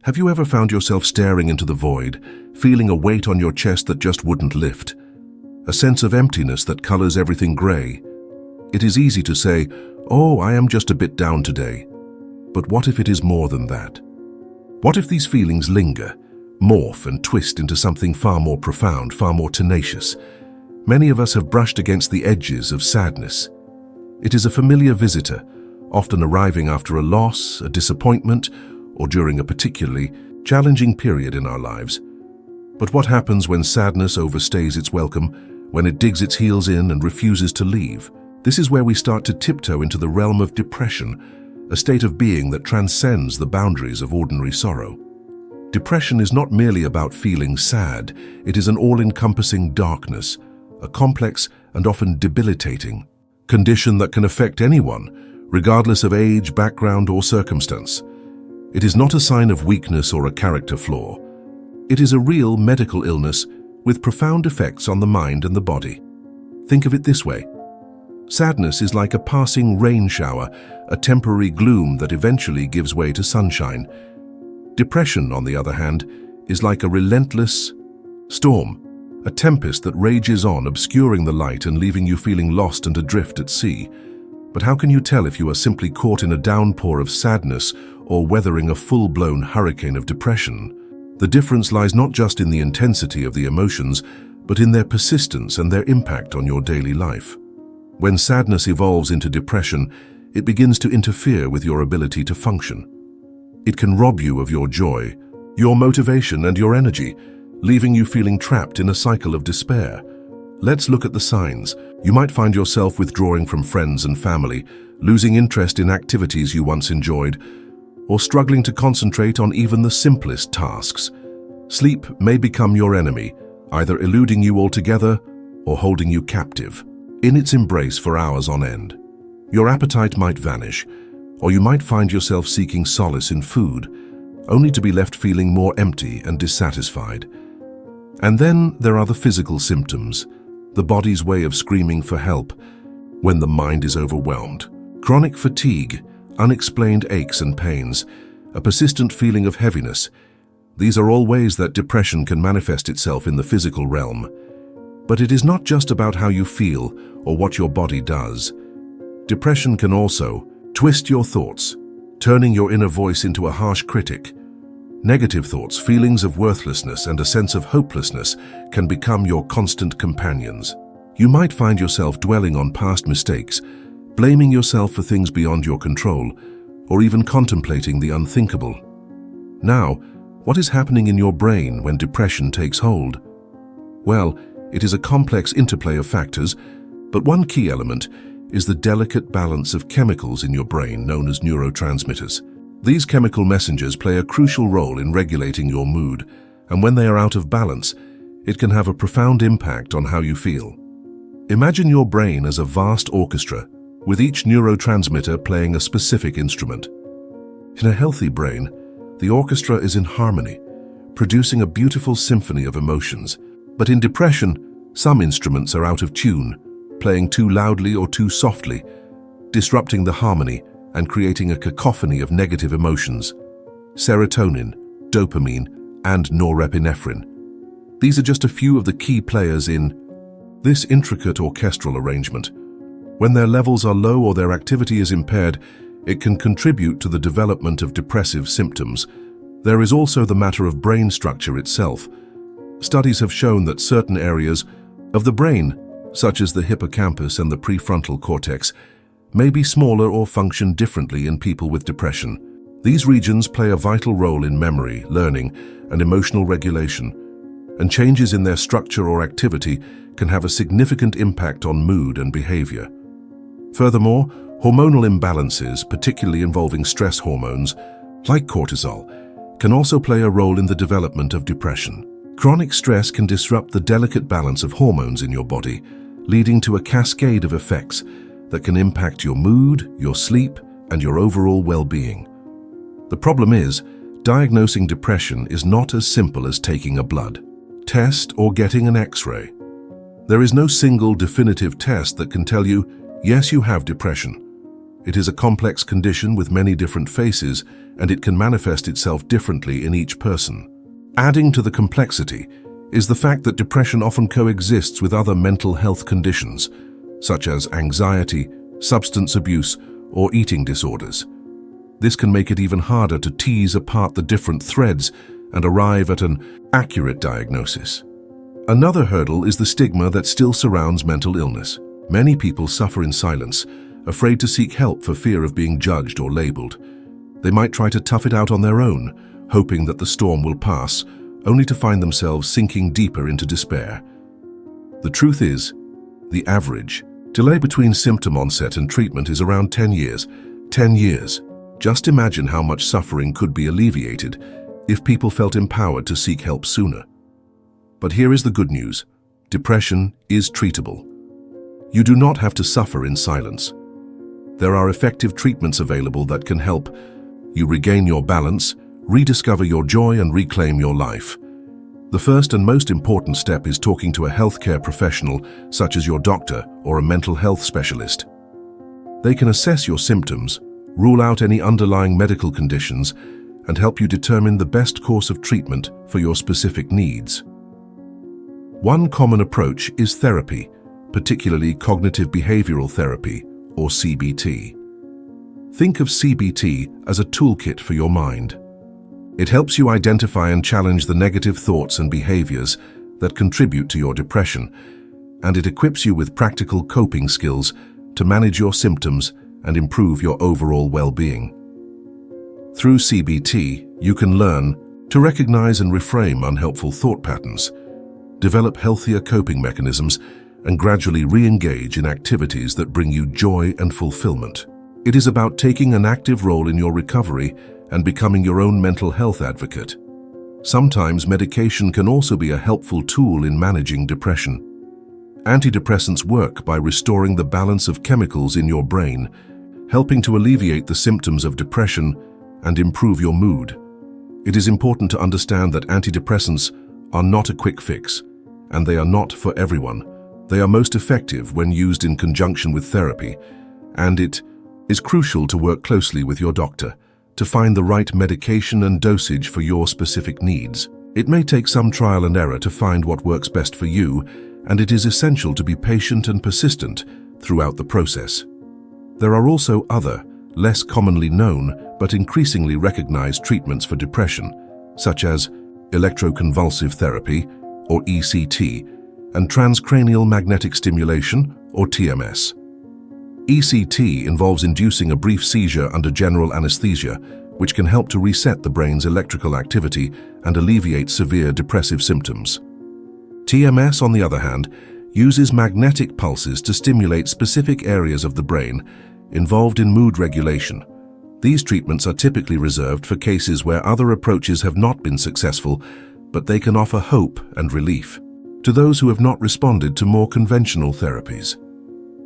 Have you ever found yourself staring into the void, feeling a weight on your chest that just wouldn't lift? A sense of emptiness that colors everything gray? It is easy to say, "Oh, I am just a bit down today." But what if it is more than that? What if these feelings linger, morph and twist into something far more profound, far more tenacious? Many of us have brushed against the edges of sadness. It is a familiar visitor, often arriving after a loss, a disappointment, or during a particularly challenging period in our lives. But what happens when sadness overstays its welcome, when it digs its heels in and refuses to leave? This is where we start to tiptoe into the realm of depression, a state of being that transcends the boundaries of ordinary sorrow. Depression is not merely about feeling sad, it is an all-encompassing darkness, a complex and often debilitating condition that can affect anyone, regardless of age, background, or circumstance. It is not a sign of weakness or a character flaw. It is a real medical illness with profound effects on the mind and the body. Think of it this way. Sadness is like a passing rain shower, a temporary gloom that eventually gives way to sunshine. Depression, on the other hand, is like a relentless storm, a tempest that rages on, obscuring the light and leaving you feeling lost and adrift at sea. But how can you tell if you are simply caught in a downpour of sadness or weathering a full-blown hurricane of depression? The difference lies not just in the intensity of the emotions, but in their persistence and their impact on your daily life. When sadness evolves into depression, it begins to interfere with your ability to function. It can rob you of your joy, your motivation, and your energy, leaving you feeling trapped in a cycle of despair. Let's look at the signs. You might find yourself withdrawing from friends and family, losing interest in activities you once enjoyed, or struggling to concentrate on even the simplest tasks. Sleep may become your enemy, either eluding you altogether or holding you captive in its embrace for hours on end. Your appetite might vanish, or you might find yourself seeking solace in food, only to be left feeling more empty and dissatisfied. And then there are the physical symptoms, the body's way of screaming for help when the mind is overwhelmed. Chronic fatigue, unexplained aches and pains, a persistent feeling of heaviness. These are all ways that depression can manifest itself in the physical realm. But it is not just about how you feel or what your body does. Depression can also twist your thoughts, turning your inner voice into a harsh critic. Negative thoughts, feelings of worthlessness, and a sense of hopelessness can become your constant companions. You might find yourself dwelling on past mistakes, blaming yourself for things beyond your control, or even contemplating the unthinkable. Now, what is happening in your brain when depression takes hold? Well, it is a complex interplay of factors, but one key element is the delicate balance of chemicals in your brain known as neurotransmitters. These chemical messengers play a crucial role in regulating your mood, and when they are out of balance, it can have a profound impact on how you feel. Imagine your brain as a vast orchestra, with each neurotransmitter playing a specific instrument. In a healthy brain, the orchestra is in harmony, producing a beautiful symphony of emotions. But in depression, some instruments are out of tune, playing too loudly or too softly, disrupting the harmony and creating a cacophony of negative emotions. Serotonin, dopamine, and norepinephrine. These are just a few of the key players in this intricate orchestral arrangement. When their levels are low or their activity is impaired, it can contribute to the development of depressive symptoms. There is also the matter of brain structure itself. Studies have shown that certain areas of the brain, such as the hippocampus and the prefrontal cortex, may be smaller or function differently in people with depression. These regions play a vital role in memory, learning, and emotional regulation, and changes in their structure or activity can have a significant impact on mood and behavior. Furthermore, hormonal imbalances, particularly involving stress hormones, like cortisol, can also play a role in the development of depression. Chronic stress can disrupt the delicate balance of hormones in your body, leading to a cascade of effects that can impact your mood, your sleep, and your overall well-being. The problem is, diagnosing depression is not as simple as taking a blood test or getting an X-ray. There is no single definitive test that can tell you, yes, you have depression. It is a complex condition with many different faces, and it can manifest itself differently in each person. Adding to the complexity is the fact that depression often coexists with other mental health conditions, such as anxiety, substance abuse, or eating disorders. This can make it even harder to tease apart the different threads and arrive at an accurate diagnosis. Another hurdle is the stigma that still surrounds mental illness. Many people suffer in silence, afraid to seek help for fear of being judged or labeled. They might try to tough it out on their own, hoping that the storm will pass, only to find themselves sinking deeper into despair. The truth is, the average delay between symptom onset and treatment is around 10 years. 10 years. Just imagine how much suffering could be alleviated if people felt empowered to seek help sooner. But here is the good news. Depression is treatable. You do not have to suffer in silence. There are effective treatments available that can help you regain your balance, rediscover your joy, and reclaim your life. The first and most important step is talking to a healthcare professional, such as your doctor or a mental health specialist. They can assess your symptoms, rule out any underlying medical conditions, and help you determine the best course of treatment for your specific needs. One common approach is therapy, particularly cognitive behavioral therapy, or CBT. Think of CBT as a toolkit for your mind. It helps you identify and challenge the negative thoughts and behaviors that contribute to your depression, and it equips you with practical coping skills to manage your symptoms and improve your overall well-being. Through CBT, you can learn to recognize and reframe unhelpful thought patterns, develop healthier coping mechanisms, and gradually re-engage in activities that bring you joy and fulfillment. It is about taking an active role in your recovery and becoming your own mental health advocate. Sometimes medication can also be a helpful tool in managing depression. Antidepressants work by restoring the balance of chemicals in your brain, helping to alleviate the symptoms of depression and improve your mood. It is important to understand that antidepressants are not a quick fix, and they are not for everyone. They are most effective when used in conjunction with therapy, and it is crucial to work closely with your doctor to find the right medication and dosage for your specific needs. It may take some trial and error to find what works best for you, and it is essential to be patient and persistent throughout the process. There are also other, less commonly known but increasingly recognized treatments for depression, such as electroconvulsive therapy, or ECT, and transcranial magnetic stimulation, or TMS. ECT involves inducing a brief seizure under general anesthesia, which can help to reset the brain's electrical activity and alleviate severe depressive symptoms. TMS, on the other hand, uses magnetic pulses to stimulate specific areas of the brain involved in mood regulation. These treatments are typically reserved for cases where other approaches have not been successful, but they can offer hope and relief to those who have not responded to more conventional therapies.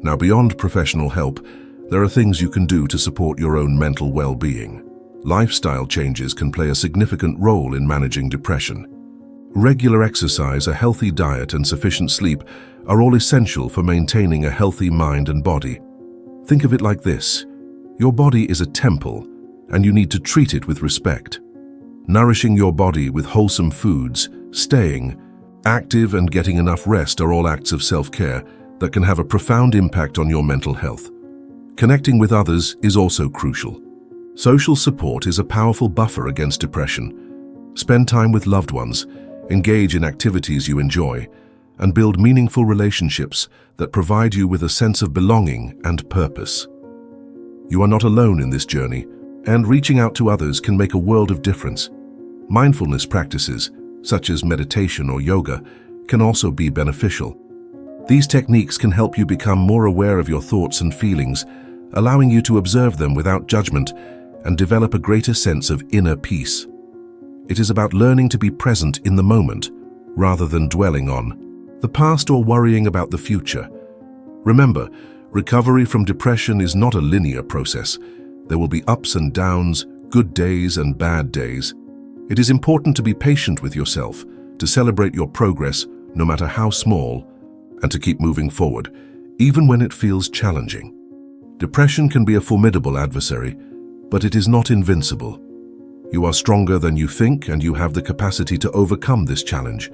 Now, beyond professional help, there are things you can do to support your own mental well-being. Lifestyle changes can play a significant role in managing depression. Regular exercise, a healthy diet, and sufficient sleep are all essential for maintaining a healthy mind and body. Think of it like this: your body is a temple, and you need to treat it with respect. Nourishing your body with wholesome foods, staying active, and getting enough rest are all acts of self-care that can have a profound impact on your mental health. Connecting with others is also crucial. Social support is a powerful buffer against depression. Spend time with loved ones, engage in activities you enjoy, and build meaningful relationships that provide you with a sense of belonging and purpose. You are not alone in this journey, and reaching out to others can make a world of difference. Mindfulness practices, such as meditation or yoga, can also be beneficial. These techniques can help you become more aware of your thoughts and feelings, allowing you to observe them without judgment and develop a greater sense of inner peace. It is about learning to be present in the moment, rather than dwelling on the past or worrying about the future. Remember, recovery from depression is not a linear process. There will be ups and downs, good days and bad days. It is important to be patient with yourself, to celebrate your progress, no matter how small, and to keep moving forward, even when it feels challenging. Depression can be a formidable adversary, but it is not invincible. You are stronger than you think, and you have the capacity to overcome this challenge.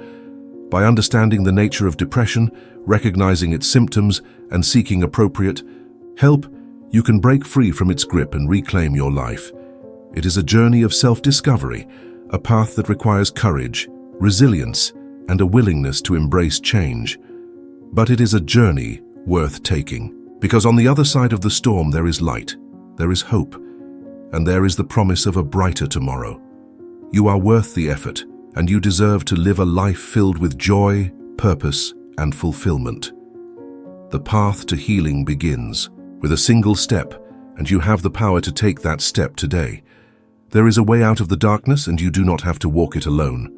By understanding the nature of depression, recognizing its symptoms, and seeking appropriate help, you can break free from its grip and reclaim your life. It is a journey of self-discovery, a path that requires courage, resilience, and a willingness to embrace change. But it is a journey worth taking, because on the other side of the storm there is light, there is hope, and there is the promise of a brighter tomorrow. You are worth the effort, and you deserve to live a life filled with joy, purpose, and fulfillment. The path to healing begins with a single step, and you have the power to take that step today. There is a way out of the darkness, and you do not have to walk it alone.